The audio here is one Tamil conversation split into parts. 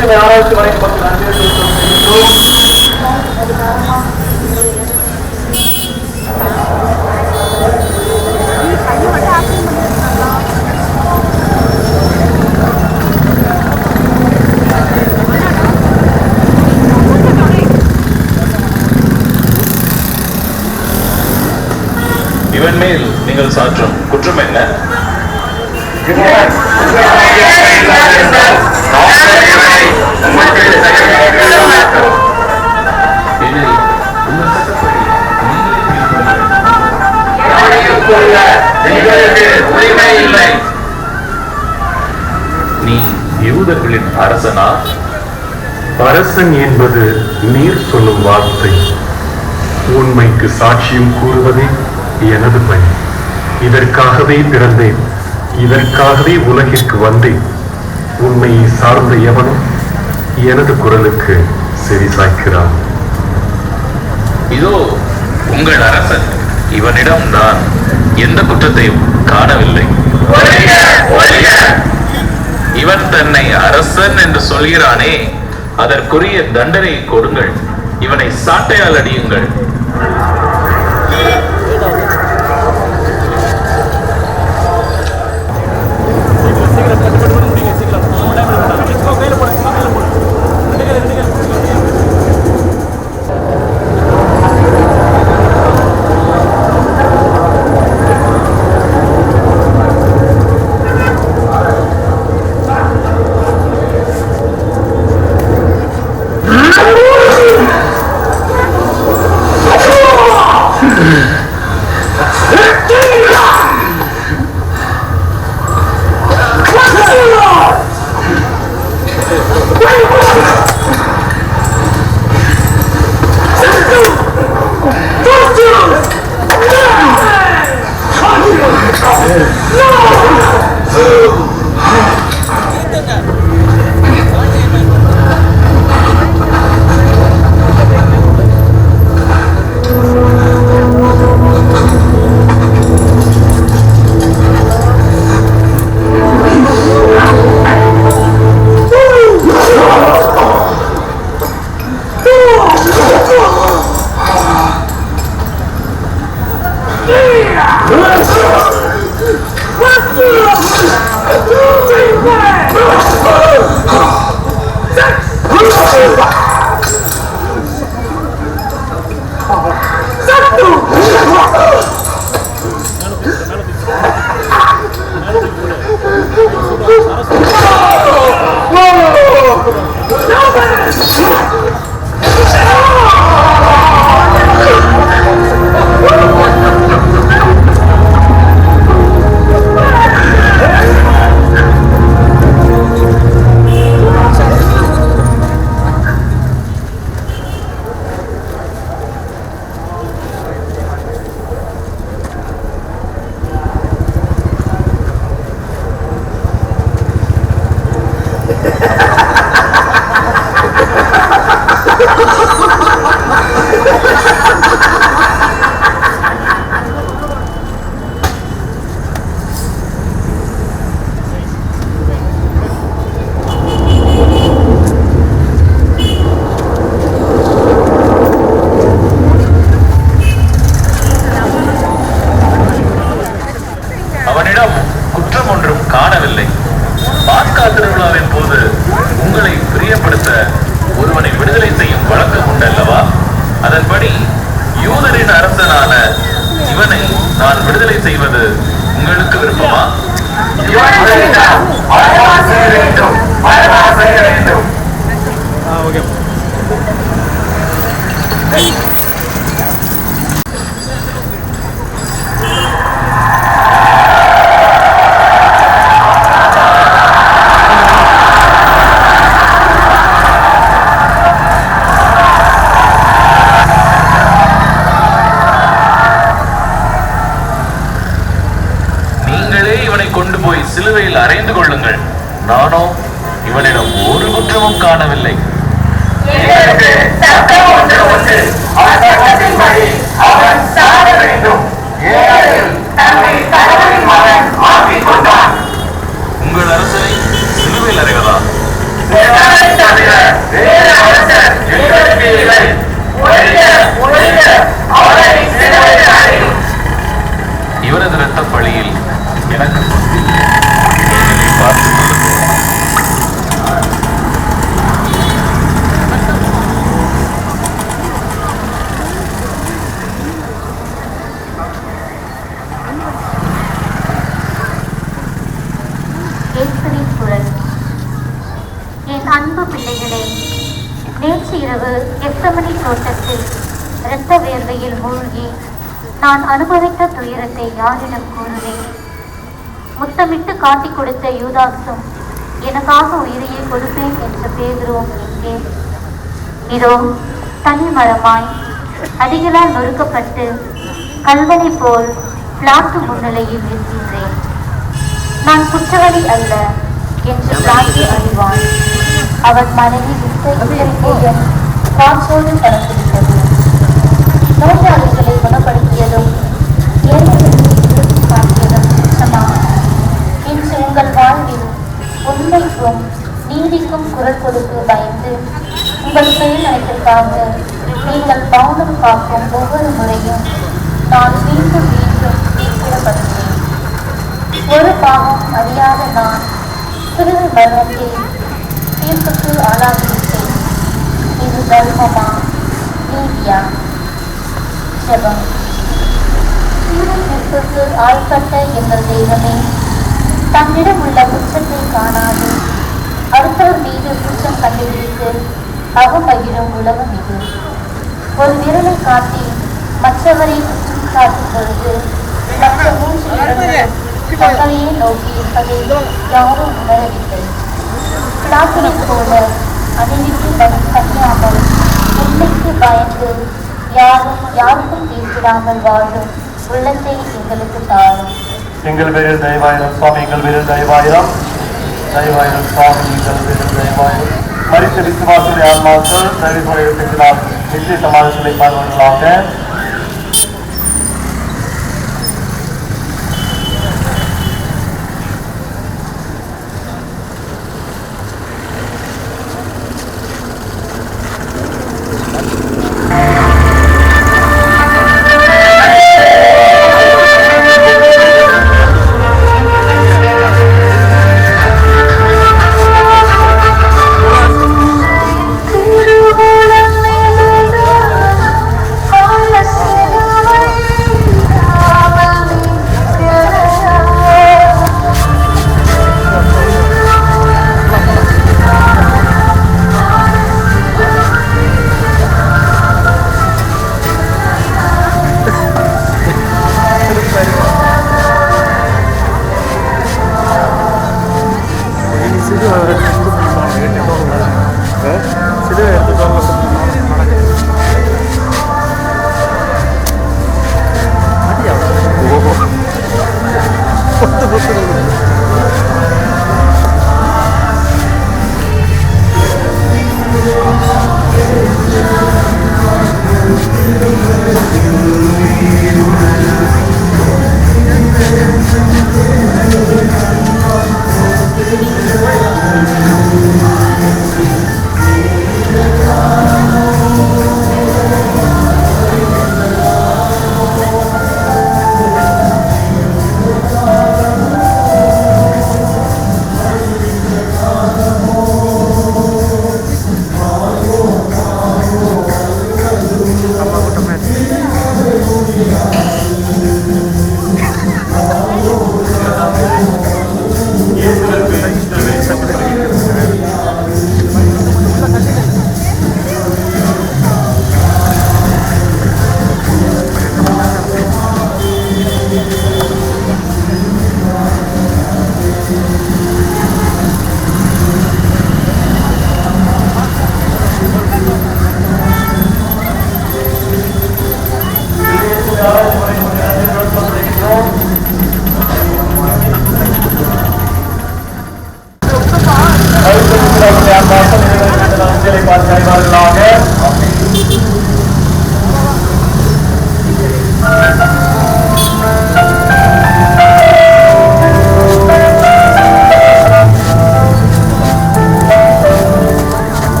திருச்சபை ஆராய்ச்சி வரைக்கும் பற்றி நன்றியை தெரிவித்துள்ளோம். இவன் மேல் நீங்கள் சாற்றும் குற்றம் என்ன? நீ யூதர்களின் அரசனா? அரசன் என்பது நீர் சொல்லும் வார்த்தை. உண்மைக்கு சாட்சியம் கூறுவதே எனது பணி. இதற்காகவே பிறந்தேன், இதற்காகவே உலகிற்கு வந்தேன். உண்மையை சார்ந்த எவனும் எனது குரலுக்கு செவி சாய்க்கிறான். இதோ உங்கள் அரசன். இவனிடம் நான் எந்த குற்றத்தையும் காணவில்லை. இவன் தன்னை அரசன் என்று சொல்கிறானே, அதற்குரிய தண்டனை கொடுங்கள். இவனை சாட்டையால் அடியுங்கள். நான் விடுதலை செய்வது உங்களுக்கு விருப்பமா? கொண்டு போய் சிலுவையில் அறைந்து கொள்ளுங்கள். நானோ இவனிடம் ஒரு குற்றமும் காணவில்லை. உங்கள் அரசனை சிலுவையில் அறைவதா? இரவு கெத்செமனி தோட்டத்தில் இரத்த வேர்வையில் மூழ்கி நான் அனுபவித்த துயரத்தை யாரிடம் கூறுவேன்? முத்தமிட்டு காட்டிக் கொடுத்த யூதாசும் எனக்காக உயிரையே கொடுப்பேன் என்ற பேதுருவும் எங்கே? இதோ தனிமரமாய் அடிகளால் நொறுக்கப்பட்டு கல்வனை போல் பிளாட்டு முன்னிலையில் நிற்கின்றேன். நான் குற்றவாளி அல்ல என்று பிளாட்டு அறிவான். அவன் மனைவி விட்ட காற்றோடு கலந்துவிட்டது. நோயாளிகளை குணப்படுத்தியதும் காட்டியதும் குற்றமா? இன்று உங்கள் வாழ்வில் உண்மைக்கும் நீதிக்கும் குரல் கொடுத்து பயந்து உங்கள் செயல்களுக்காக நீங்கள் பவுனம் காக்கும் ஒவ்வொரு முறையும் நான் மீண்டும் மீண்டும் தீர்ப்பிடப்படுகிறேன். ஒரு பாவம் அறியாத நான் சிறிது மரணத்தில் தீர்ப்புக்கு ஆளாகிவிட்டேன். இது தர்மமா, நீதியா? ஜெபம். தீர்ப்புக்கு ஆள்பட்ட எங்கள் தெய்வமே, தன்னிடம் உள்ள குற்றத்தை காணாது அடுத்தவர் மீது குற்றம் கண்டுபிடித்து அவமகிழும் உலகம் இது. ஒரு விரலை காட்டி மற்றவரை குற்றம் சாட்டும் பொழுது மற்ற 3 விரல்கள் தங்களையே நோக்கி இருப்பதை யாரும் உணரவில்லை. பிளாட்டனை போல அணிவிக்கு கனியாமல் உண்மைக்கு பயந்து யாருக்கும் தீர்ப்பிடாமல் வாழும் உள்ளத்தை எங்களுக்கு தாரும். எங்கள் பேரில் தயவாயிரம் சுவாமி, எங்கள் பேரில் தயவாயிரம். தயவாயிரம் சுவாமி, எங்கள் பேரில் தயவாயிரம். மரித்த விசுவாசுடைய ஆன்மாக்கள் தயவுடைய இடத்தினால் நிச்சய சமாதத்தை பார்வைகளாக. திருவுலகம்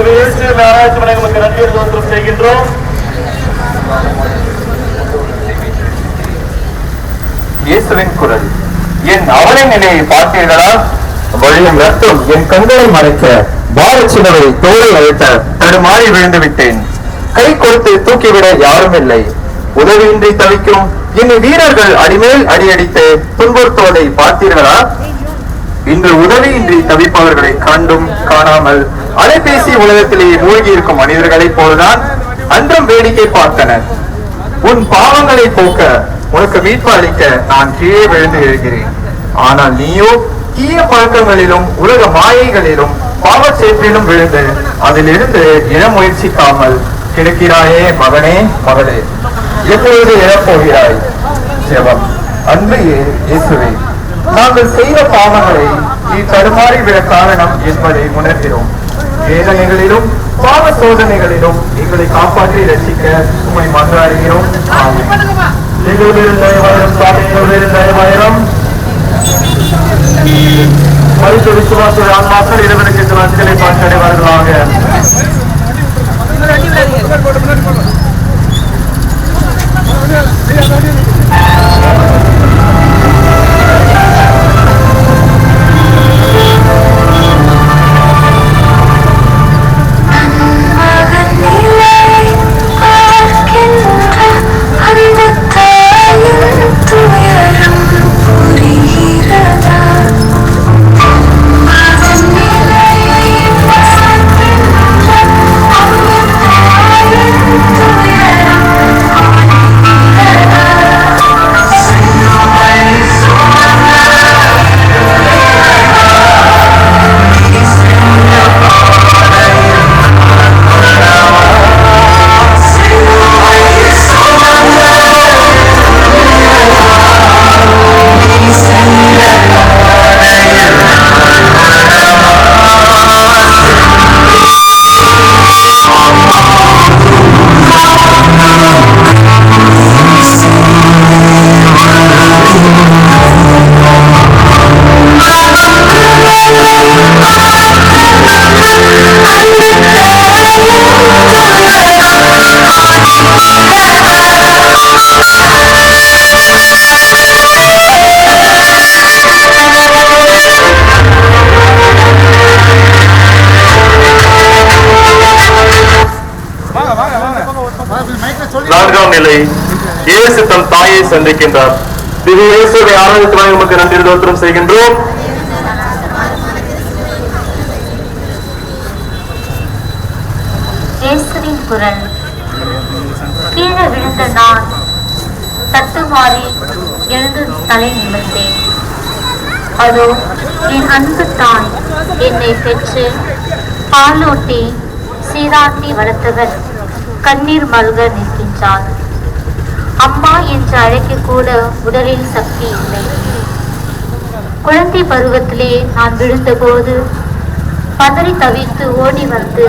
ஆராய்ச்சி நமக்கு நன்றி தோற்றம் செய்கின்றோம். இயேசுவின் குரல். என் அவலை நிலையை பார்த்தீர்களா? வழியும் ரத்தம் என் கண்களை மறைக்க பாரச்சினவை தோலை அழைத்த தடுமாறி விழுந்து விட்டேன். கை கொடுத்து தூக்கிவிட யாரும் இல்லை. உதவியின்றி தவிக்கும் என் வீரர்கள் அடிமேல் அடியடித்து துன்புறுத்துவதை பார்த்தீர்களா? இன்று உதவியின்றி தவிப்பவர்களை கண்டும் காணாமல் அலைபேசி உலகத்திலேயே மூழ்கி இருக்கும் மனிதர்களைப் போலதான் அன்றும் வேடிக்கை பார்த்தனர். உன் பாவங்களை போக்க உனக்கு மீட்பு அளிக்க நான் கீழே விழுந்து எழுகிறேன். ஆனால் நீயோ தீய பழக்கங்களிலும் உலக மாயைகளிலும் பாவச்சேற்றிலும் விழுந்து அதிலிருந்து இன முயற்சிக்காமல் கிடக்கிறாயே மகனே மகளே. எப்பொழுது எழப்போகிறாய்? ஜெபம். அன்பு இயேசுவே, நாங்கள் செய்த பாவங்களை நீ தடுமாறி விட காரணம் என்பதை உணர்கிறோம். வேதனைகளிலும் பாவ சோதனைகளிலும் எங்களை காப்பாற்றி ரசிக்க உண்மை மன்றாடுகிறோம். மருத்துவ விசுவாச ஆன்மாக்கள் இறைவனுக்கு சிலை பார்த்து அடைவார்களாக. நான்காம் நிலை. இயேசு தம் தாயை சந்திக்கின்றார். திவ்ய இயேசுவை ஆராய்ச்சி நமக்கு நன்றி தோற்றம் செய்கின்றோம். இயேசுவின் குரல். கீழே விழுந்த நான் தட்டுமாறி எழுந்து தலை நிமிர்ந்தேன். அதோ என் அன்பு தாய் என்னை பெற்று பாலூட்டி சீராட்டி வளர்த்தவர் கண்ணீர் மல்க நிற்கின்றார். அம்மா என்று அழைக்க கூட உடலில் சக்தி இல்லை. குழந்தை பருவத்திலே நான் விழுந்தபோது பதறி தவித்து ஓடி வந்து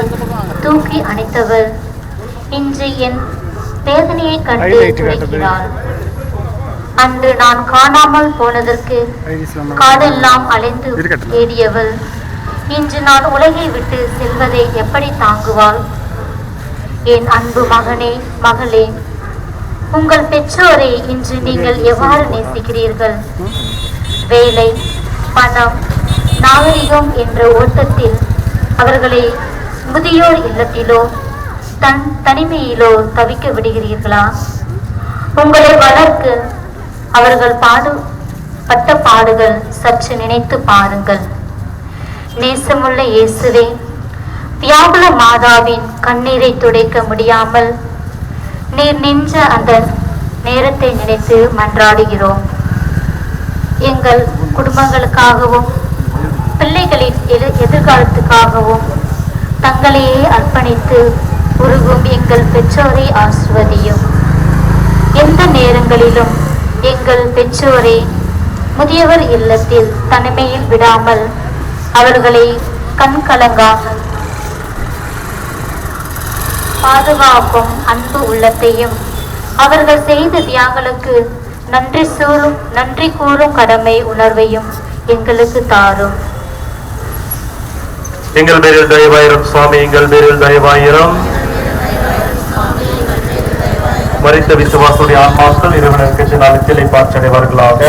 தூக்கி அணைத்தவர் இன்று என் வேதனையை கண்டு துடைக்கிறார். அன்று நான் காணாமல் போனதற்கு காடெல்லாம் அலைந்து தேடியவள் இன்று நான் உலகை விட்டு செல்வதை எப்படி தாங்குவாள்? என் அன்பு மகனே மகளே, உங்கள் பெற்றோரை இன்று நீங்கள் எவ்வாறு நேசிக்கிறீர்கள்? வேலை, பணம், நாகரிகம் என்ற ஓட்டத்தில் அவர்களை முதியோர் இல்லத்திலோ தனிமையிலோ தவிக்க விடுகிறீர்களா? உங்களை வளர்க்க அவர்கள் பட்ட பாடுகள் சற்று நினைத்து பாருங்கள். நேசமுள்ள இயேசுவே, வியாகுல மாதாவின் கண்ணீரை துடைக்க முடியாமல் நீர் நின்ற அந்த நேரத்தை நினைத்து மன்றாடுகிறோம். எங்கள் குடும்பங்களுக்காகவும் பிள்ளைகளின் எதிர்காலத்துக்காகவும் தங்களையே அர்ப்பணித்து உருகும் எங்கள் பெற்றோரை ஆசிர்வதியும். எந்த நேரங்களிலும் எங்கள் பெற்றோரை முதியவர் இல்லத்தில் தனிமையில் விடாமல் அவர்களை கண்கலங்காமல் பாதுகாக்கும் அன்பு உள்ளத்தையும் அவர்கள் செய்த தியாகங்களுக்கு நன்றி கூறும் கடமை உணர்வையும் எங்களுக்கு தாரும். எங்கள் பேரில் தயவாயிரம் சுவாமி, எங்கள் பேரில் தயவாயிரம். மரித்த விசுவாசுடைய ஆன்மாக்கள் இறைவனுக்கு நலத்திலை பாற்றடைவார்களாக.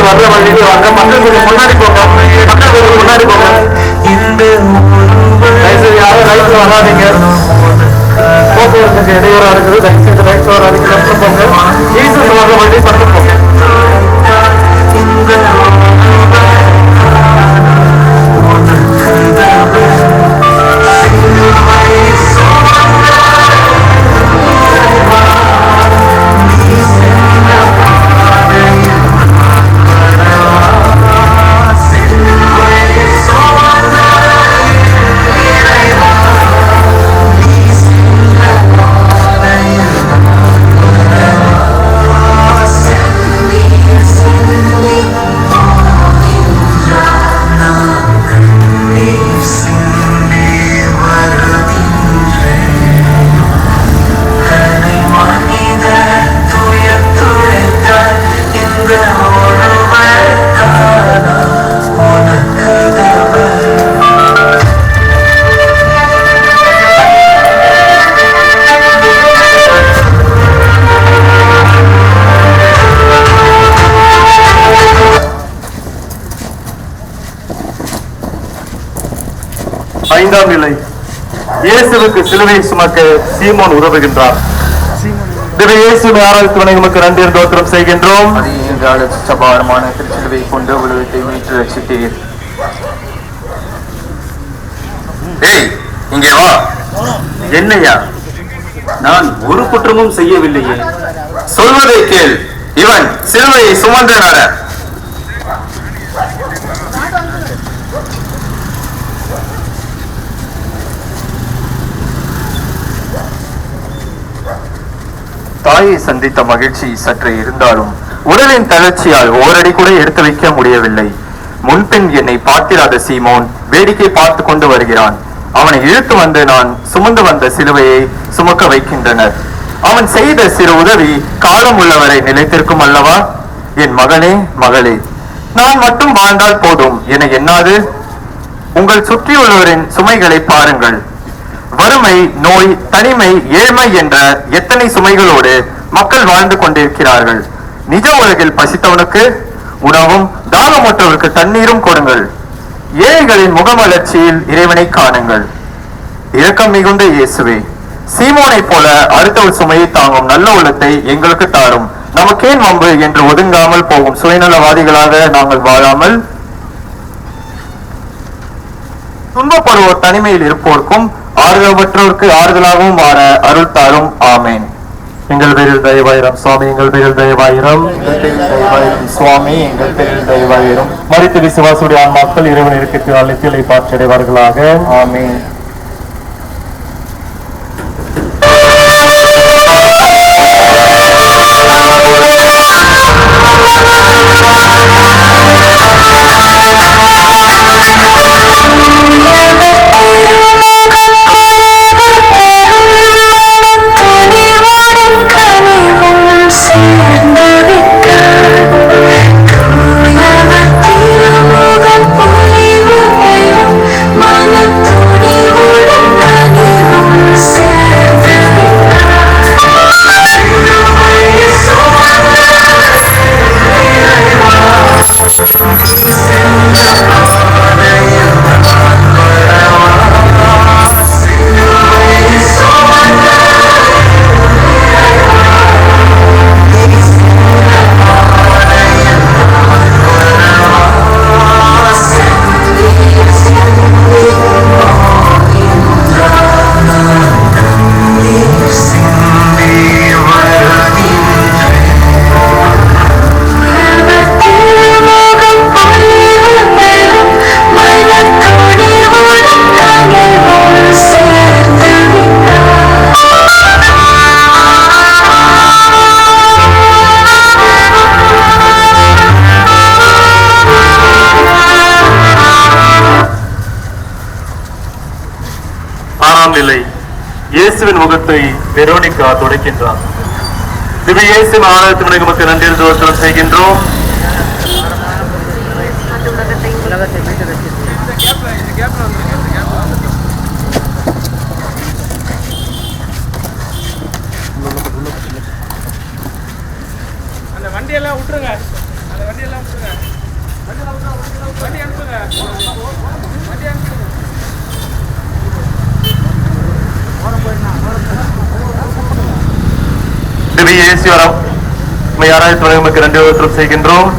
வர்ற வழியில வாங்க, மக்கள் கொஞ்சம் முன்னாடி போங்க, மக்கள் கொஞ்சம் முன்னாடி போங்க. தயவுசெய்து யாரும் ரைட்ல வராதீங்க, போக்குவரத்துக்கு இடையூறா இருக்குது. தயவுசெய்து ரைட்ல வராதீங்க, லெஃப்ட்ல போங்க. ஜீசஸ் வர்ற வழி பக்கம் போங்க. ஐந்தாம் நிலை, இயேசுவுக்கு சிலுவை சுமக்க சீமோன் உதவுகின்றார். இயேசுவை ஆராய்ச்சி உமக்கு நன்றி தோத்திரம் செய்கின்றோம். சபாரமான திருச்சிலுவை கொண்டு உலகத்தை மீட்டு ரசித்தீர். இங்கே வா. என்னையா? நான் ஒரு குற்றமும் செய்யவில்லையே. சொல்வதை கேள். இவன் சிலுவையை சுமந்தனார. தாயை சந்தித்த மகிழ்ச்சி சற்றே இருந்தாலும் உடலின் தளர்ச்சியால் ஓரடி கூட எடுத்து வைக்க முடியவில்லை. முன்பின் என்னை பார்த்திராத சீமோன் வேடிக்கை பார்த்து கொண்டு வருகிறான். அவனை இழுத்து வந்து நான் சுமந்து வந்த சிலுவையை சுமக்க வைக்கின்றனர். அவன் செய்த சிறு உதவி காலம் உள்ளவரை நிலைத்திருக்கும் அல்லவா? என் மகனே, மகளே, நான் மட்டும் வாழ்ந்தால் போதும் என எண்ணாது உங்கள் சுற்றியுள்ளவரின் சுமைகளை பாருங்கள். வறுமை, நோய், தனிமை, ஏழ்மை என்ற எத்தனை சுமைகளோடு மக்கள் வாழ்ந்து கொண்டிருக்கிறார்கள். நிஜ உலகில் பசித்தவனுக்கு உணவும், தாகமற்றவருக்கு தண்ணீரும் கொடுங்கள். ஏழைகளின் முகமலர்ச்சியில் இறைவனை காணுங்கள். இரக்கம் மிகுந்த இயேசுவே, சீமோனை போல அடுத்தவர் சுமையை தாங்கும் நல்ல உள்ளத்தை எங்களுக்கு தாரும். நமக்கேன் வம்பு என்று ஒதுங்காமல் போகும் சுயநலவாதிகளாக நாங்கள் வாழாமல் துன்பப்படுவோர் தனிமையில் இருப்போருக்கும் ஆறுதலற்றோருக்கு ஆறுதலாகவும் வாழ அருள் தாரும். ஆமேன். எங்கள் பேரில் தயவாயிரம் சுவாமி, எங்கள் பேரில் தயவாயிரம். சுவாமி, எங்கள் பேரில் தயவாயிரம். மரித்த விசுவாசுடைய ஆன்மாக்கள் இறைவன் இருக்கத்தினால் நித்திலை பாற்றடைவார்களாக. ஆமேன். Mana இயேசுவின் முகத்தை வெரோனிகா துடைக்கின்றார். திவ்ய இயேசுவின் ஆலயத்தினுடைய நமக்கு நன்றி தோற்றம் செய்கின்றோம். அந்த வண்டியெல்லாம் விட்டுருங்க, அந்த வண்டியெல்லாம் விட்டுருங்க, வண்டி அனுப்புங்க, வண்டி அனுப்புங்க. திவ்ய இயேசு ஆலயத்தினுடைய நமக்கு நன்றி தோற்றம் செய்கின்றோம்.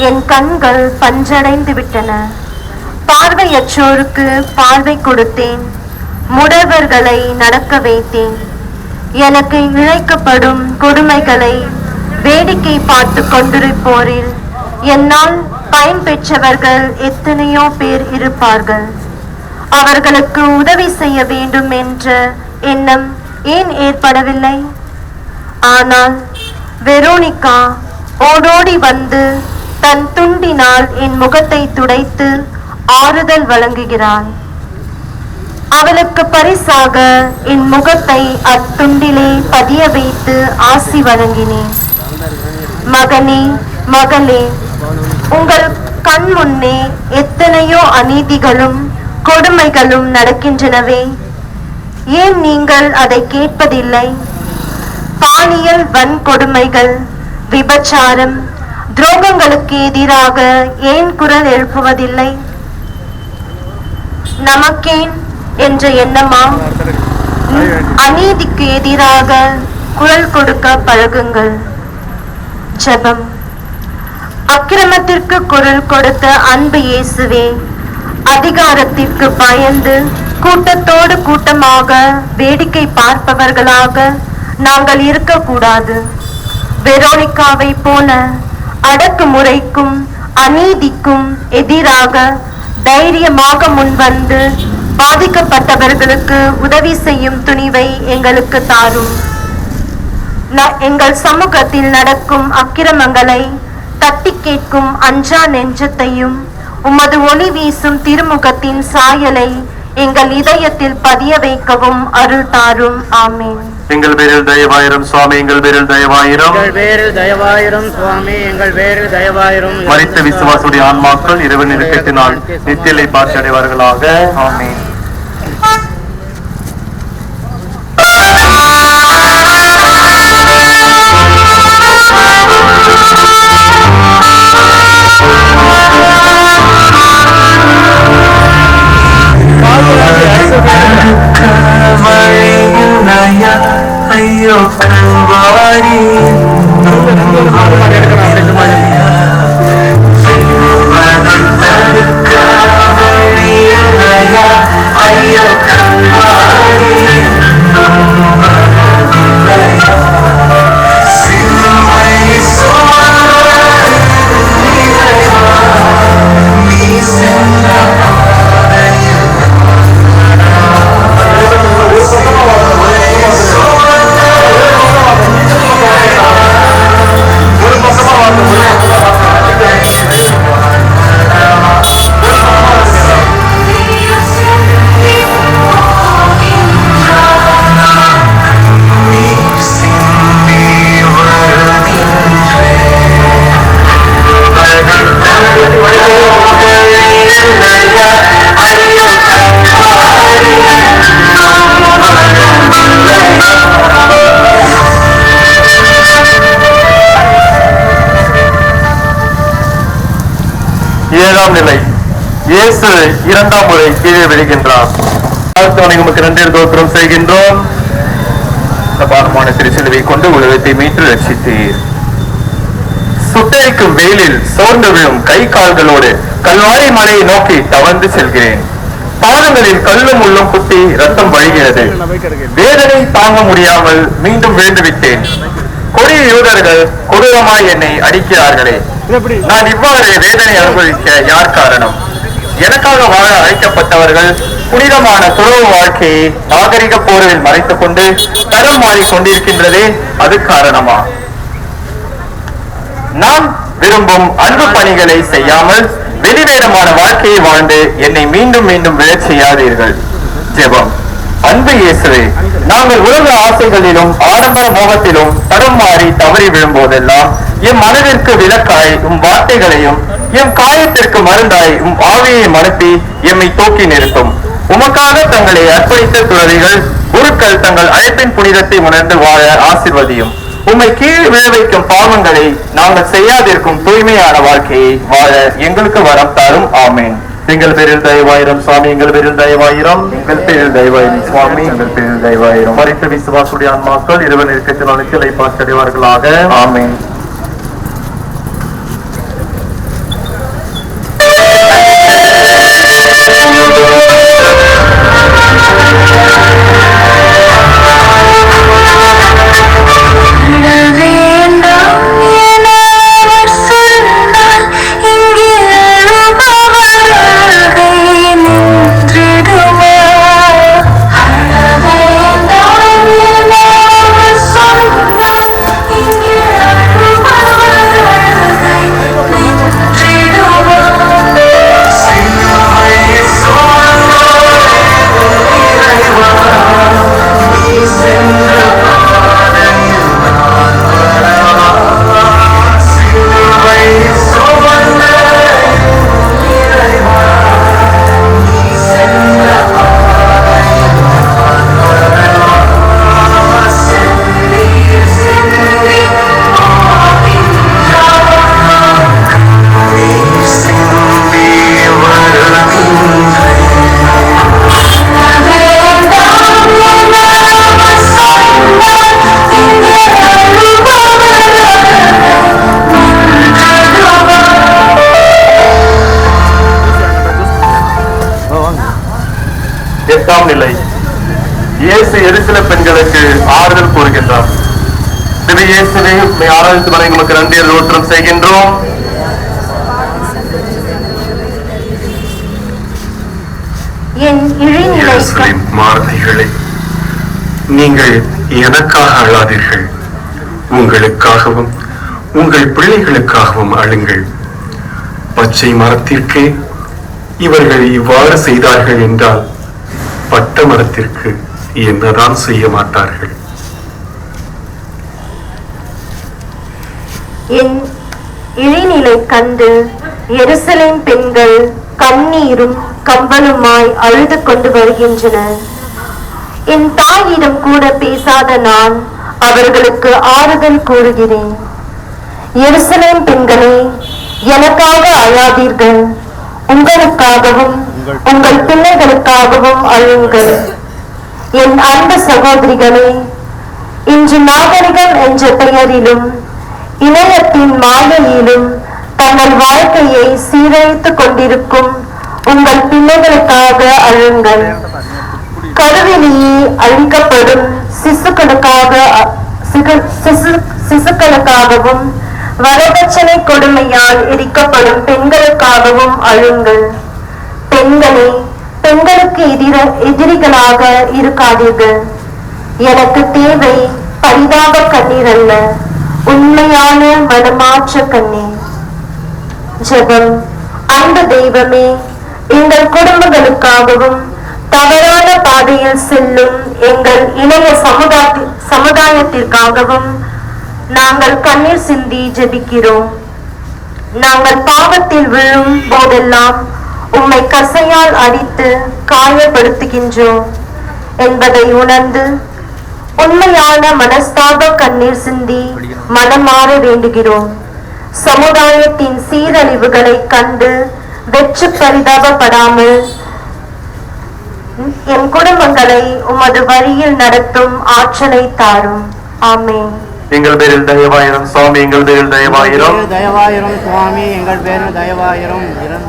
என் கண்கள் பஞ்சடைந்து விட்டன. பார்வையற்றோருக்கு பார்வை கொடுத்தேன், முடவர்களை நடக்க வைத்தேன். எனக்கு இழைக்கப்படும் கொடுமைகளை வேடிக்கை பார்த்து கொண்டிருப்போரில் என்னால் பயன்பெற்றவர்கள் எத்தனையோ பேர் இருப்பார்கள். அவர்களுக்கு உதவி செய்ய வேண்டும் என்ற எண்ணம் ஏன் ஏற்படவில்லை? ஆனால் வெரோனிகா ஓடோடி வந்து தன் துண்டினால் என் முகத்தை துடைத்து ஆறுதல் வழங்குகிறாள். அவளுக்கு பரிசாக என் முகத்தை அத்துண்டிலே பதிய வைத்து ஆசி வழங்கினேன். மகனே, மகளே, உங்கள் கண் முன்னே எத்தனையோ அநீதிகளும் கொடுமைகளும் நடக்கின்றனவே, ஏன் நீங்கள் அதை கேட்பதில்லை? பாலியல் வன்கொடுமைகள், விபச்சாரம், துரோகங்களுக்கு எதிராக ஏன் குரல் எழுப்புவதில்லை? நமக்கேன் என்ற எண்ணமா? அநீதிக்கு எதிராக குரல் கொடுக்க பழகுங்கள். ஜெபம். அக்கிரமத்திற்கு குரல் கொடுத்த அன்பு இயேசுவே, அதிகாரத்திற்கு பயந்து கூட்டத்தோடு கூட்டமாக வேடிக்கை பார்ப்பவர்களாக நாங்கள் இருக்கக்கூடாது. வெரோனிகாவை போல அடக்குமுறைக்கும் அநீதிக்கும் எதிராக தைரியமாக முன்வந்து பாதிக்கப்பட்டவர்களுக்கு உதவி செய்யும் துணிவை எங்களுக்கு தாரும். எங்கள் சமூகத்தில் நடக்கும் அக்கிரமங்களை தட்டி கேட்கும் அஞ்சா நெஞ்சத்தையும் உமது ஒளி வீசும் திருமுகத்தின் சாயலை எங்கள் இதயத்தில் பதிய வைக்கவும் அருள் தாரும். ஆமென். எங்கள் பேரில் தயவாயிரம் சுவாமி, எங்கள் பேரில் தயவாயிரம், எங்கள் பேரில் தயவாயிரம் சுவாமி, எங்கள் பேரில் தயவாயிரம். மரித்த விசுவாசுடைய ஆன்மாக்கள் இறைவன் இருக்கத்தினால் நித்தியலை பார்த்து அடைவார்களாக. ஆமென். ஐயோ கல்வாரி ஐயோ ஏழாம் நிலை. இயேசு இரண்டாம் முறை கீழே விழுகின்றார். நமக்கு நன்றி தோத்திரம் செய்கின்றோம். பாரமான திருச்சிலுவை கொண்டு உலகத்தை மீட்டு ரட்சித்தீர். சுட்டரிக்கும் வெயிலில் சோர்ந்து விழும் கை கால்களோடு கல்வாரி மலையை நோக்கி தவழ்ந்து செல்கிறேன். பாதங்களில் கல்லும் உள்ளும் குத்தி ரத்தம் வழிகிறது. வேதனை தாங்க முடியாமல் மீண்டும் விழுந்து விட்டேன். கொடிய யூதர்கள் கொடூரமாய் என்னை அடிக்கிறார்களே, நான் இவ்வாறு வேதனை அனுபவிக்க யார் காரணம்? எனக்காக வாழ அழைக்கப்பட்டவர்கள் புனிதமான துறவு வாழ்க்கையை நாகரிக போர்வில் மறைத்துக் கொண்டு தரம் மாறிக் கொண்டிருக்கின்றதே அது காரணமா? நாம் விரும்பும் அன்பு பணிகளை செய்யாமல் வெளிவேடமான வாழ்க்கையை வாழ்ந்து என்னை மீண்டும் மீண்டும் விழச் செய்யாதீர்கள். ஜெபம். அன்பு இயேசுவே, நாங்கள் உலக ஆசைகளிலும் ஆடம்பர மோகத்திலும் தடம் மாறி தவறி விழும்போதெல்லாம் எம் மனதிற்கு விளக்காய் உம் வார்த்தைகளையும் எம் காயத்திற்கு மருந்தாய் உம் ஆவியை மறுப்பி எம்மை தூக்கி நிறுத்தும். உமக்காக தங்களை அர்ப்பணித்த துறவிகள் குருக்கள் தங்கள் அழைப்பின் புனிதத்தை உணர்ந்து வாழ ஆசிர்வதியும். உம்மை கீழ் விழ வைக்கும் பாவங்களை நாங்கள் செய்யாதிருக்கும் தூய்மையான வாழ்க்கையை வாழ எங்களுக்கு வரம் தாரும். ஆமேன். எங்கள் பேரில் தயவாயிரம் சுவாமி, எங்கள் பேரில் தயவாயிரம், எங்கள் பேரில் தயவாயிரம் சுவாமி, எங்கள் பேரில் தயவாயிரம். மரித்த விசுவாசுடைய ஆன்மாக்கள் இறைவன் இருக்கத்தினால் நித்திய பாற்றடைவார்களாக. ஆமேன். எட்டாம் நிலை. இயேசு எருசலேம் பெண்களுக்கு ஆறுதல் கூறுகின்றார். திவ்ய இயேசுவே, உம்மை ஆராதித்து வரை உமக்கு நன்றி லோற்றம் செய்கின்றோம். எருசலேம் மார்த்திகளே, நீங்கள் எனக்காக அழாதீர்கள், உங்களுக்காகவும் உங்கள் பிள்ளைகளுக்காகவும் அழுங்கள். பச்சை மரத்திற்கே இவர்கள் இவ்வாறு செய்தார்கள் என்றால் பட்ட மரத்திற்கு என்னதான் செய்ய மாட்டார்கள்? என் இழிநிலை கண்டு எருசலேம் பெண்கள் கண்ணீரும் கம்பலுமாய் அழுது கொண்டு வருகின்றனர். என் தாயிடம் கூட பேசாத நான் அவர்களுக்கு ஆறுதல் கூறுகிறேன். எருசலேம் பெண்களே, எனக்காக அழாதீர்கள், உங்களுக்காகவும் உங்கள் பிள்ளைகளுக்காகவும் அழுங்கள். என் அன்பு சகோதரிகளே, இன்று நாகரிகம் என்ற பெயரிலும் இணையத்தின் மாயையிலும் தங்கள் வாழ்க்கையை சீரழித்துக் கொண்டிருக்கும் உங்கள் பிள்ளைகளுக்காக அழுங்கள். கருவிலேயே அழிக்கப்படும் சிசுக்களுக்காகவும் வரதட்சணை கொடுமையால் எரிக்கப்படும் பெண்களுக்காகவும் அழுங்கள். பெண்களே, பெண்களுக்கு எதிரிகளாக இருக்காதீர்கள். எனக்கு தேவை பரிதாப கண்ணீர் அல்ல, உண்மையான மனமாற்ற கண்ணீர். ஜெபம். அன்பு தெய்வமே, எங்கள் குடும்பங்களுக்காகவும் தவறான பாதையில் செல்லும் எங்கள் இளைய சமுதாயத்திற்காகவும் நாங்கள் கண்ணீர் சிந்தி ஜெபிக்கிறோம். நாங்கள் பாவத்தில் விழும் போதெல்லாம் உம்மை கசையால் அடித்து காயப்படுத்துகின்றோம் என்பதை உணர்ந்து உண்மையான மனஸ்தாப கண்ணீர் சிந்தி மனமாற வேண்டுகிறோம். சமுதாயத்தின் சீரழிவுகளை கண்டு வெற்று பரிதாபப்படாமல் என் குடும்பங்களை உமது வழியில் நடத்தும் ஆற்றலை தாரும். ஆமென். எங்கள் பேரில் தயவாயிரம் சுவாமி, எங்கள் பேரில் தயவாயிரம். தயவாயிரம் சுவாமி, எங்கள் பேரில் தயவாயிரம்.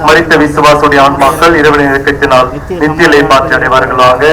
மரித்த விசுவாசுடைய ஆன்மாக்கள் இறைவனின் இரக்கத்தினால் நித்திய பாற்றி அடைவார்களாக.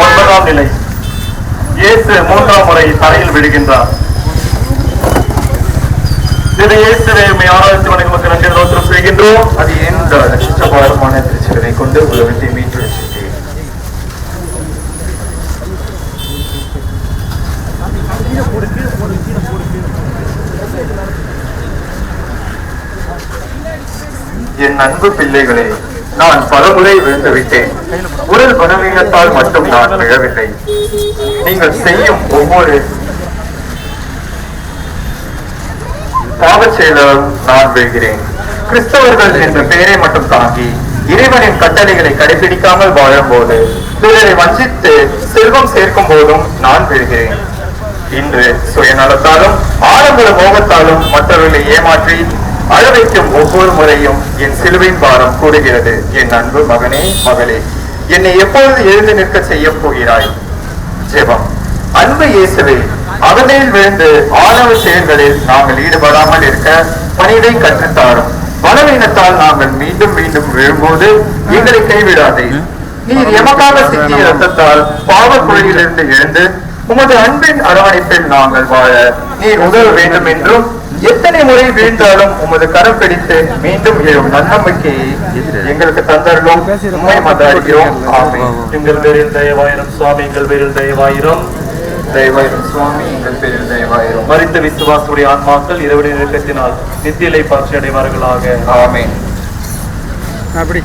ஒன்பதாம் நிலை. இயேசு மூன்றாம் முறை தரையில் விடுகின்றார். இயேசுவை ஆராய்ச்சி நமக்கு நன்றி நோக்கம் செய்கின்றோம். அது எந்த நட்சத்திரபாரமான திருச்சிகளை கொண்டு உலகத்தை மீட்டு வச்சிருக்கேன். என் அன்பு பிள்ளைகளே, நான் பலமுறை விழுந்து விட்டேன். உடல் பலவீனத்தால் மட்டும் நான் விழவில்லை. நீங்கள் செய்யும் ஒவ்வொரு பாவச் செயலும் நான் விழுகிறேன். கிறிஸ்தவர்கள் என்ற பெயரை மட்டும் தாங்கி இறைவனின் கட்டளைகளை கடைபிடிக்காமல் வாழும் போது, பிறரை வஞ்சித்து செல்வம் சேர்க்கும் போதும் நான் விழுகிறேன். இன்று சுயநலத்தாலும் ஆடம்பர மோகத்தாலும் மற்றவர்களை ஏமாற்றி அழ வைக்கும் ஒவ்வொரு முறையும் என் சிலுவையின் பாரம் கூடுகிறது. என் அன்பு மகனே, மகளே, என்னை எப்பொழுது எழுந்து நிற்க செய்ய போகிறாய்? ஜெபம். அன்பு இயேசுவே, அவனில் விழுந்து ஆணவ செயல்களில் நாங்கள் ஈடுபடாமல் இருக்க பணிவை கற்றுத்தாரும். பலவீனத்தால் நாங்கள் மீண்டும் மீண்டும் விழும்போது எங்களை கைவிடாதே. நீர் எமக்காக சிக்கிய ரத்தத்தால் பாவ குழியிலிருந்து எழுந்து உமது அன்பின் அரவணைப்பில் நாங்கள் வாழ நீர் உதவ வேண்டும் என்றும், எத்தனை முறை வீழ்ந்தாலும் உமது கரம் பிடித்து மீண்டும் எழும் நன்னம்பிக்கையை எங்களுக்கு தந்தருளும். உண்மை மதாரிக்கிறோம். ஆமென். எங்கள் பேரில் தயவாயிரம் சுவாமி, எங்கள் பேரில் தயவாயிரம். தயவாயிரம் சுவாமி, எங்கள் பேரில் தயவாயிரம். மரித்த விசுவாசுடைய ஆன்மாக்கள் இறைவனின் இரக்கத்தினால் நித்தியலை பாட்சி அடைவார்களாக. ஆமென். அப்படி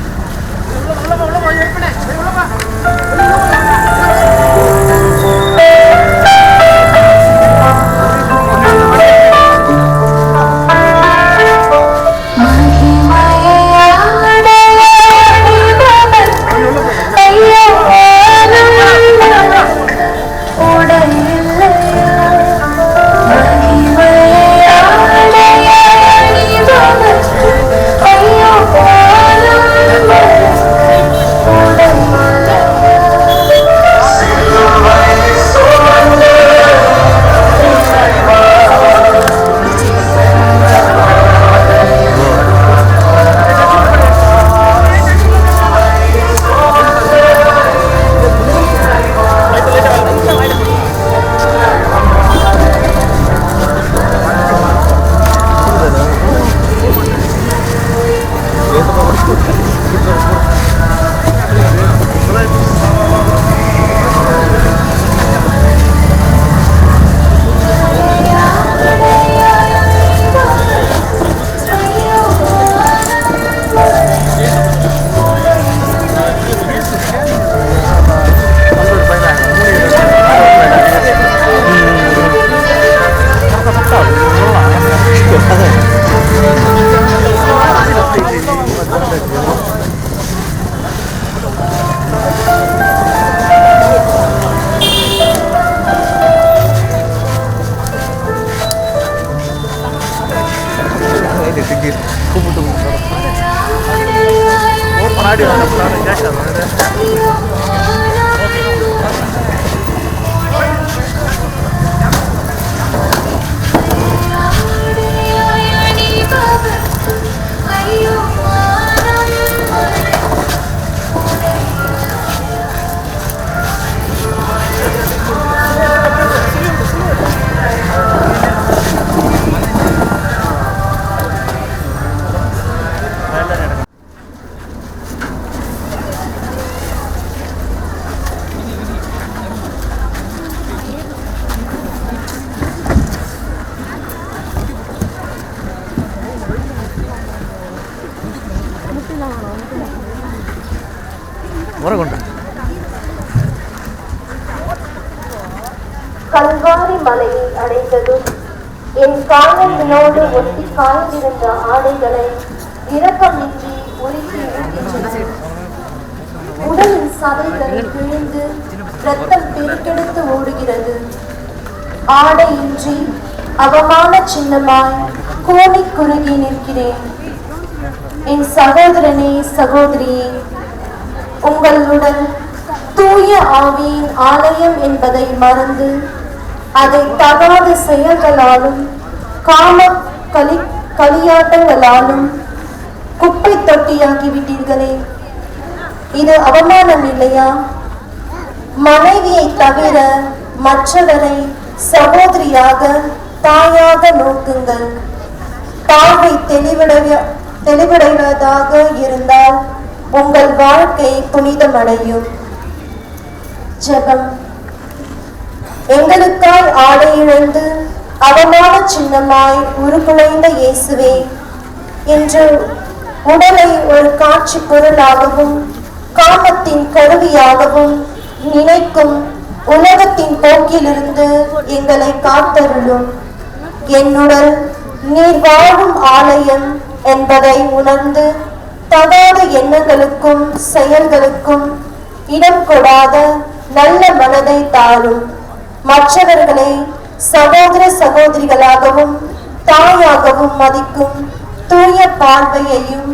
கல்வாரி மலையை அடைந்ததும் என் காலங்களோடு ஒட்டி காய்ந்திருந்த ஆடைகளை இரக்கமின்றி உருக்கி ஊற்றினேன். உடலின் சதைகள் கிழிந்து ரத்தம் பெருக்கெடுத்து ஓடுகிறது. ஆடையின்றி அவமான சின்னமாய் கோணி குறுகி நிற்கிறேன். என் சகோதரனே, சகோதரியே, உங்களுடன் தூய ஆவியின் ஆலயம் என்பதை மறந்து அதை தகாத செயல்களாலும் காம களியாட்டங்களாலும் குப்பை தொட்டியாக்கி விட்டீர்களே, இது அவமானம் இல்லையா? மனைவியை தவிர மற்றவரை சகோதரியாக, தாயாக நோக்குங்கள். பார்வை தெளிவடைவதாக இருந்தால் உங்கள் வாழ்க்கை புனிதமடையும். ஜெபம். எங்களுக்காய் ஆடை இழந்து அவமான சின்னமாய் உருக்குலைந்த இயேசுவே, இன்று உடலை ஒரு காட்சி பொருளாகவும் காமத்தின் கருவியாகவும் நினைக்கும் உலகத்தின் போக்கிலிருந்து எங்களை காத்தருளும். என்னுடல் நீர் வாழும் ஆலயம் என்பதை உணர்ந்து தகாத எண்ணங்களுக்கும் செயல்களுக்கும் இடம் கொடாத நல்ல மனதை தாரும். மற்றவர்களை சகோதர சகோதரிகளாகவும் தாயாகவும் மதிக்கும் தூய பார்வையையும்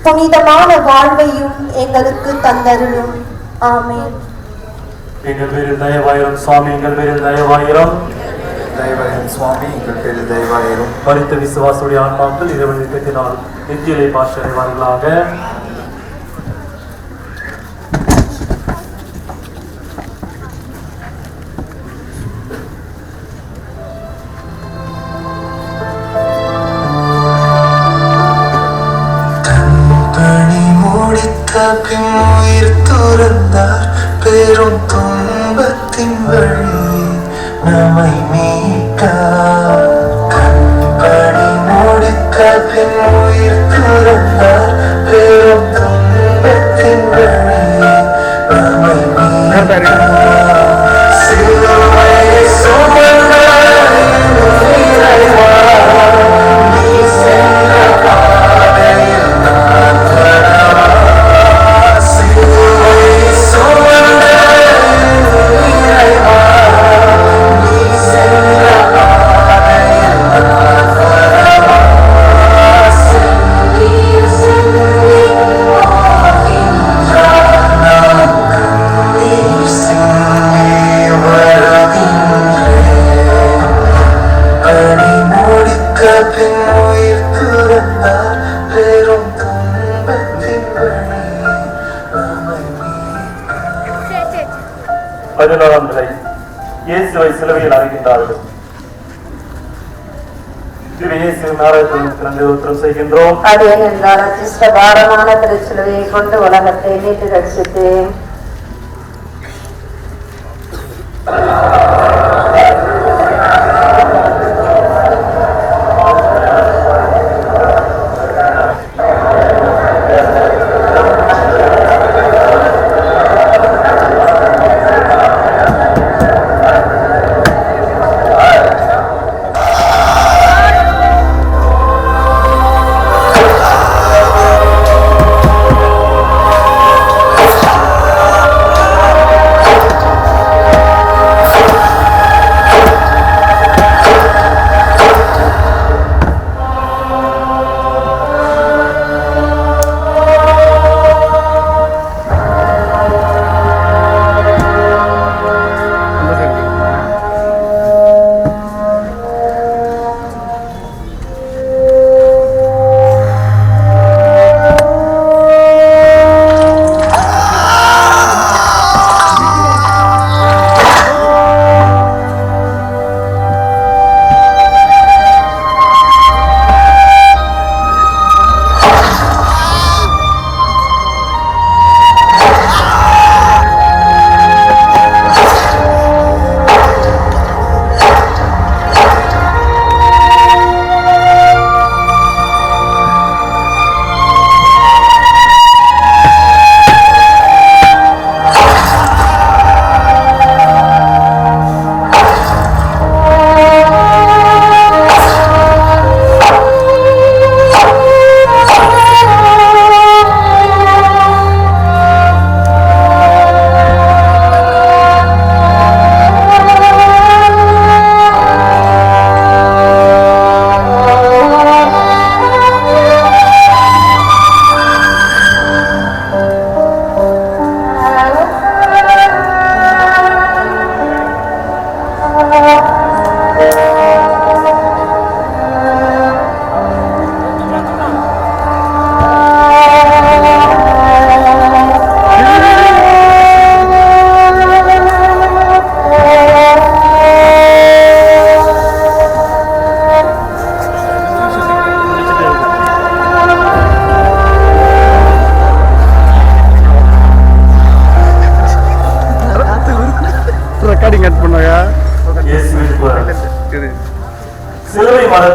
புனிதமான வாழ்வையும் எங்களுக்கு தந்தருளும். ஆமென். எங்கள் பேரில் தயவாயிரம் சுவாமி, எங்கள் பேரில் தயவாயிரம். தயவாயிரம் சுவாமி, எங்கள் பேரில் தயவாயிரம். மரித்த விசுவாசுடைய ஆன்மாக்கள் இறைவன் இயக்கத்தினால் நித்தியலை பாற்றடைவார்களாக. உயிர் துறந்தார் பெரும் துன்பத்தின் வழி நம்மை மீட்டார். கண்படி முடித்த பின் உயிர் துறந்தார் பெரும் துன்பத்தின் வழி நம்மை மீட்டார். சிலுவையை சுமந்தார் இறைவா, நீ சென்ற பாதையில் நான் வரவா. பதினோராம் நிலை. இயேசுவை சிலுவையில் அறைகின்றார்கள். செய்கின்றோம். அது ஏனென்றால் அச்சிஷ்ட பாரமான திருச்சிலுவையை கொண்டு உலகத்தை மீட்டு ரட்சித்தேன்.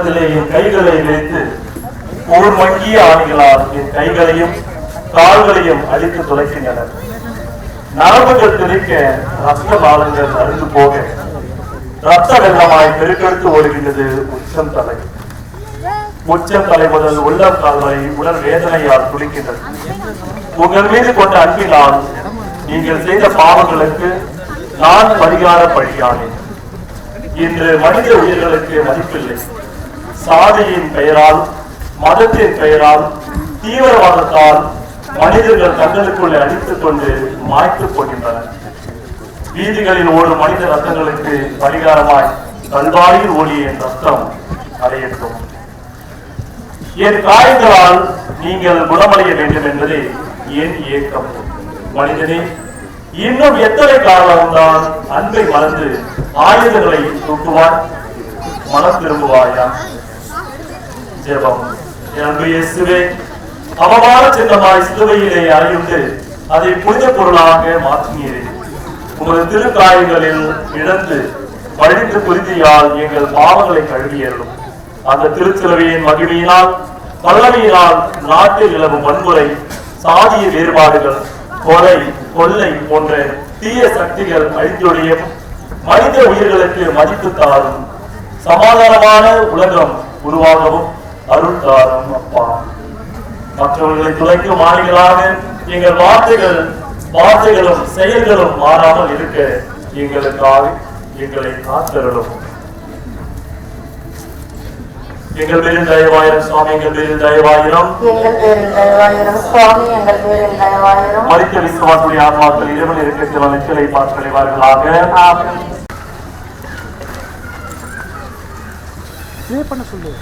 முகத்திலே என் கைகளை வைத்து போர் மங்கிய ஆணிகளால் என் கைகளையும் கால்களையும் அடித்து துளைக்கின்றனர். நரம்புகள் திரிக்க ரத்த பாலங்கள் அறுந்து போக ரத்த வெள்ளமாய் பெருக்கெடுத்து ஓடுகின்றது உச்சம் தலை. உச்சம் தலை முதல் உள்ளம் கால் வரை உடல் வேதனையால் துடிக்கின்றது. உங்கள் மீது கொண்ட அன்பினால் நீங்கள் செய்த பாவங்களுக்கு நான் பரிகார பழியானேன். இன்று மனித உயிர்களுக்கு மதிப்பில்லை. சாதியின் பெயரால், மதத்தின் பெயரால், தீவிரவாதத்தால் மனிதர்கள் தங்களுக்குள்ளே அடித்துக் கொண்டு மாய்த்துப் போகின்றனர். வீதிகளில் ஓடும் மனித ரத்தங்களுக்கு பரிகாரமாய் கல்வாரியில் ஓடிய என் ரத்தம் அடையட்டும். என் காயங்களால் நீங்கள் குணமடைய வேண்டும் என்பதே என் இயக்கம். மனிதனே, இன்னும் எத்தனை காலம்தான் அன்பை மறந்து ஆயுதங்களை தூக்குவான்? மனம் திரும்புவாயா? ஜெபம். அன்பு இயேசுவே, அவமான சின்னமாய் சிலுவையிலே அறையுண்டு அதை புனித பொருளாக மாற்றினீரே. உமது திருக்காயங்களில் இழந்து வழித்து குருதியால் எங்கள் பாவங்களை கழுவியேறும். அந்த திருச்சிலுவையின் மகிமையினால், வல்லமையினால் நாட்டில் நிலவும் வன்முறை, சாதிய வேறுபாடுகள், கொலை, கொள்ளை போன்ற தீய சக்திகள் அழிந்தொழிய மனித உயிர்களுக்கு மதிப்பு தாரும் சமாதானமான உலகம் உருவாகவும் அருள் தாரும். அப்பா, மற்றவர்களை துளைக்கும் ஆணிகளாக எங்கள் வார்த்தைகளும் செயல்களும் மாறாமல் இருக்க எங்களுக்காக எங்களை காத்தருளும். எங்கள் பேரில் தயவாயிரம் சுவாமி, எங்கள் பேரில் தயவாயிரம். மரித்த விசுவாசுடைய ஆத்மாக்கள் இறைவன் இருக்கிற நிச்சலை பார்க்கலைவார்களாக. பண்ண சொல்லு.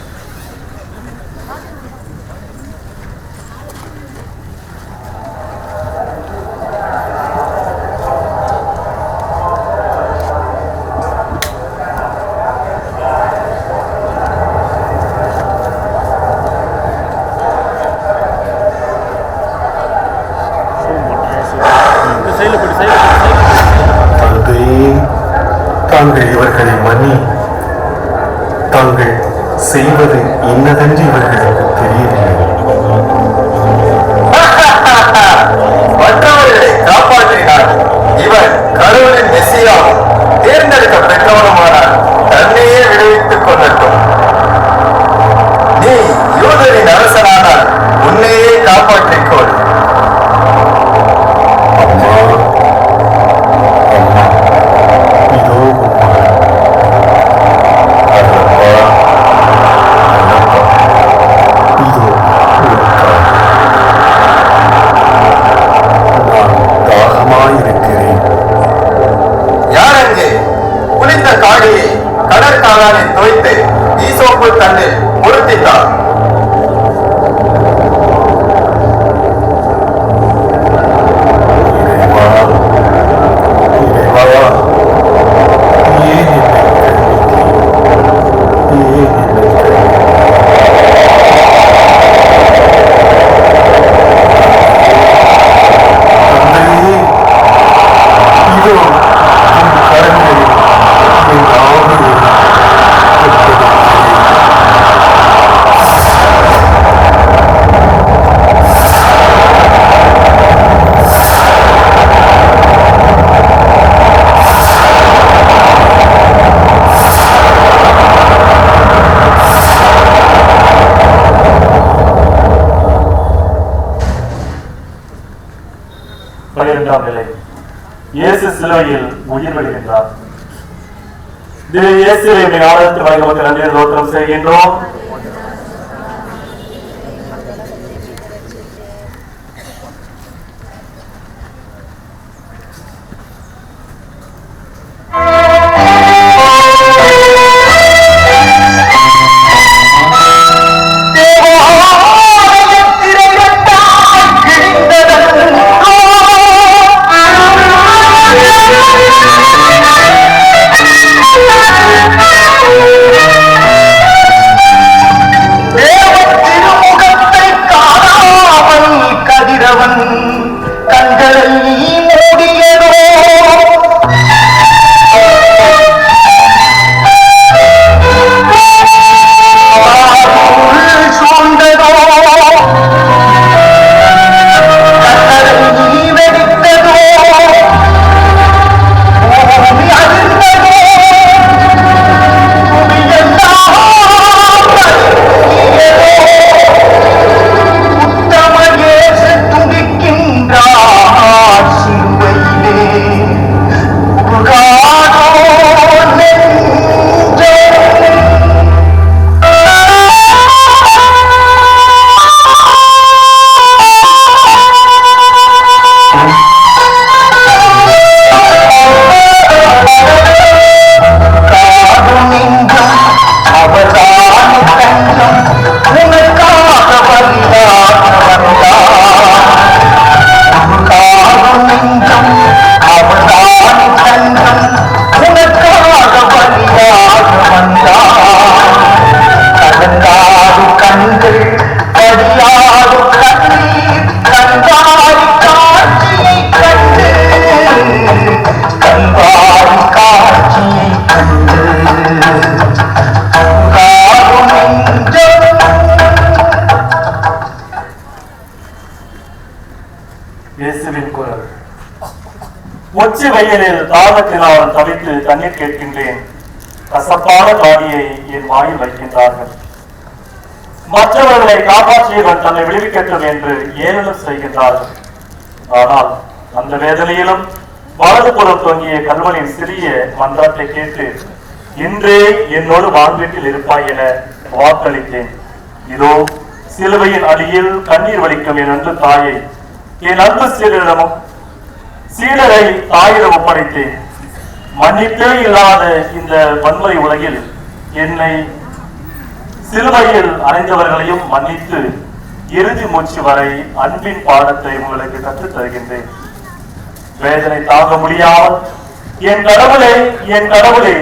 தாங்கள் இவர்களை மன்னி, தாங்கள் செய்வது இன்னதென்று இவர்களுக்கு தெரியவில்லை. மற்றவர்களை காப்பாற்றினார். இவர் கடவுளின் மெசியாவும் தேர்ந்தெடுக்க பெற்றவனுமானார். தன்னையே விடுவித்துக் கொள்ளட்டும். நீ யூதரின் அரசனானால் உன்னையே காப்பாற்றிக்கொள். துவைத்து ஈசோப்பு தன்னில் பொருத்தித்தார். இயேசு சிலுவையில் உயிர் விடுகின்றார். இயேசுவை ஆராய்ச்சி வழங்குவதற்கு நன்றி தோத்திரம் செய்கின்றோம். இயேசுவின் குரல். உச்சி வெயிலில் தாகத்தினால் தவித்து தண்ணீர் கேட்கின்றேன். கசப்பான காடியை என் வாயில் வைக்கின்றார்கள். மற்றவர்களை காப்பாற்றியவன் தன்னை விடுவிக்கட்டும் என்று ஏளனம் செய்கின்றார்கள். ஆனால் அந்த வேதனையிலும் வலதுபுறம் தொங்கிய கல்வனின் சிறிய மன்றாட்டை கேட்டு இன்றே என்னோடு வாழ்வீட்டில் இருப்பாய் என வாக்களித்தேன். இதோ சிலுவையின் அடியில் கண்ணீர் வலிக்கும் என் அன்பு தாயை, என் அன்பு சீடரை தாயிடம் ஒப்படைத்தேன். மன்னிப்பே இல்லாத இந்த வன்முறை உலகில் என்னை சிலுவையில் அடைந்தவர்களையும் மன்னித்து இறுதி மூச்சு வரை அன்பின் பாடத்தை உங்களுக்கு கற்றுத் தருகின்றேன். வேதனை தாங்க முடியாமல் என் கடவுளே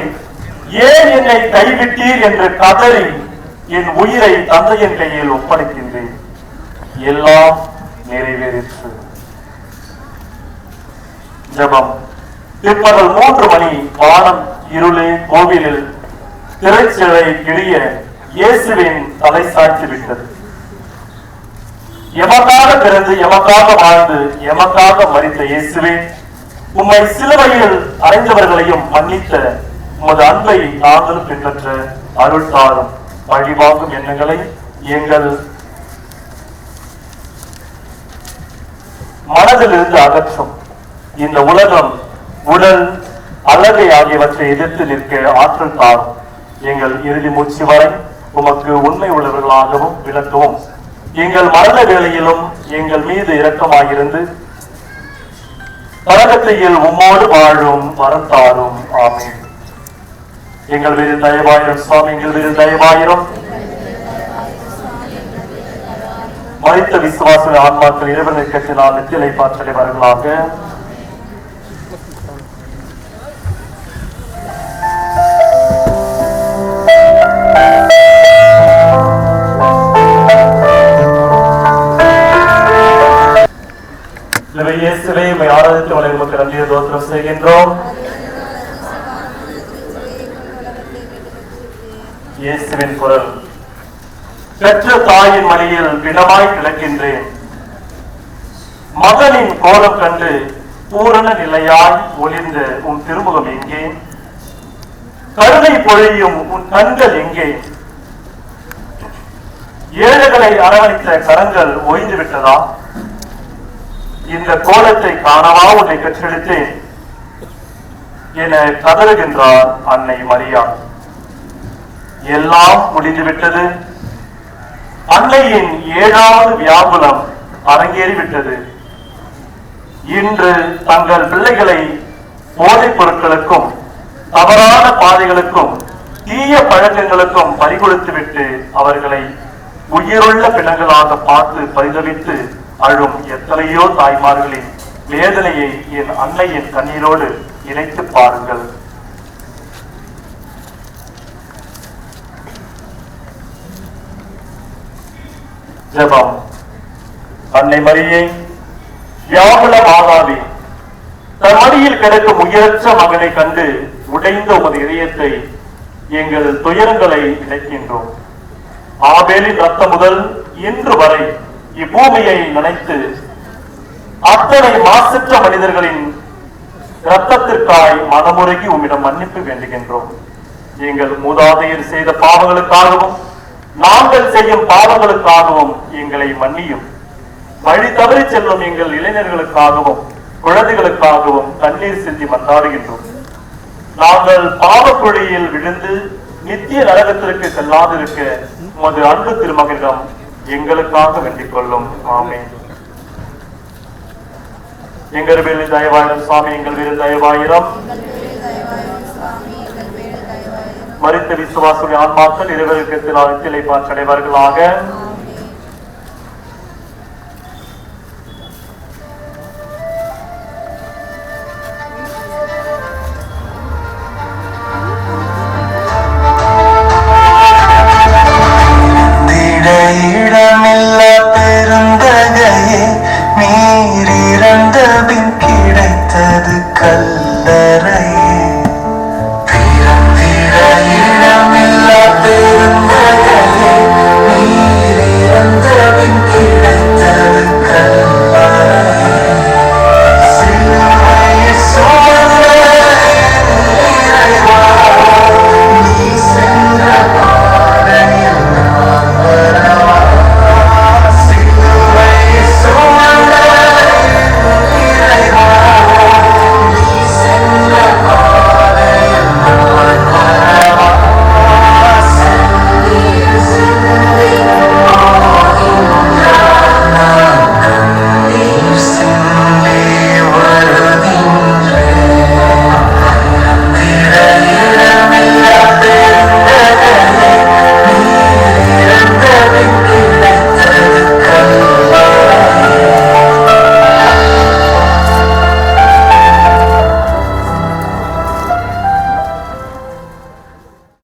ஏன் என்னை கைவிட்டீர் என்று கதறி என் உயிரை தந்தையின் கையில் ஒப்படைக்கின்றேன். எல்லாம் நிறைவேறிற்று. ஜபம். பிற்பகல் 3 மணி. வானம் இருளே. கோவிலில் திரைச்சிலை கிழிய இயேசுவின் தலை சாய்த்து விட்டது. எமக்காக பிறந்து எமக்காக வாழ்ந்து எமக்காக மரித்த இயேசுவே, உம்மை சிலுவையில் அறைந்தவர்களையும் மன்னித்த உமது அன்பை நாங்களும் பின்பற்ற அருள் தாரும். வழிவாங்கும் எண்ணங்களை எங்கள் மனதில் இருந்து அகற்றும். இந்த உலகம், உடல், அழகை ஆகியவற்றை எதிர்த்து நிற்க ஆற்றல் தாரும். எங்கள் இறுதி மூச்சு வரை உமக்கு உண்மை உள்ளவர்களாகவும் விளக்கவும் எங்கள் மரண வேளையிலும் எங்கள் மீது இரக்கமாயிருந்து பரகத்தையில் உம்மோடு வாழும் வரம் தாரும். ஆமென். எங்கள் மீது தயவாயிரம் சுவாமி, எங்கள் மீது தயவாயிரம். மரித்த விசுவாச ஆன்மாக்கள் இறைவன் இயக்கத்தினால் நித்திலை பாற்றடைவார்களாக. இயேசுவை உம்மை ஆராதித்து உம்மை உமக்கு நன்றியை தோத்திரம் செய்கின்றோம். இயேசுவின் குரல். பெற்ற தாயின் மடியில் பிணமாய் கிடக்கின்றேன். மகனின் கோலம் கண்டு பூரண நிலையாய் ஒளிர்ந்த உன் திருமுகம் எங்கே? கருணை பொழியும் உன் கண்கள் எங்கே? ஏழைகளை அரவணைத்த கரங்கள் ஓய்ந்து விட்டதா? இந்த கோலத்தை காணவா உன்னை பெற்றெடுத்தேன் என கதறுகின்றார் அன்னை மரியா. எல்லாம் முடிந்துவிட்டது. அன்னையின் 7வது வியாகுலம் அரங்கேறிவிட்டது. இன்று தங்கள் பிள்ளைகளை போதைப் பொருட்களுக்கும் தவறான பாதைகளுக்கும் தீய பழக்கங்களுக்கும் பறிகொடுத்துவிட்டு அவர்களை உயிருள்ள பிணங்களாக பார்த்து பரிதவித்து அழும் எத்தனையோ தாய்மார்களின் வேதனையை என் அன்னையின் கண்ணீரோடு இணைத்து பாருங்கள். ஜெபம். அன்னை மரியே, வியாகுல மாதாவே, தன் மடியில் கிடக்கும் உயிரற்ற மகனை கண்டு உடைந்த உமது இதயத்தை எங்கள் துயரங்களை இணைக்கின்றோம். ஆபேலின் ரத்தம் முதல் இன்று வரை இப்பூமியை நினைத்து அத்தனை மாசற்ற மனிதர்களின் இரத்தத்திற்காய் மனமுருகி உம்மிடம் மன்னிப்பு வேண்டுகின்றோம். எங்கள் மூதாதையர் செய்த பாவங்களுக்காகவும் நாங்கள் செய்யும் பாவங்களுக்காகவும் எங்களை மன்னியும். வழி தவறி செல்லும் எங்கள் இளைஞர்களுக்காகவும் குழந்தைகளுக்காகவும் கண்ணீர் சிந்தி மன்றாடுகின்றோம். நாங்கள் பாவக்குழியில் விழுந்து நித்திய நரகத்திற்கு செல்லாதிருக்க உமது அன்பு திருமகனிடம் எங்களுக்காக வேண்டிக் கொள்ளும். ஆமென். எங்கள் பேரு தயவாயிரம் சுவாமி, எங்கள் பேரு தயவாயிரம். மரித்த விசுவாசுடைய ஆன்மாக்கள் இறைவனுக்கு நித்திலை பாற்றடைவார்களாக.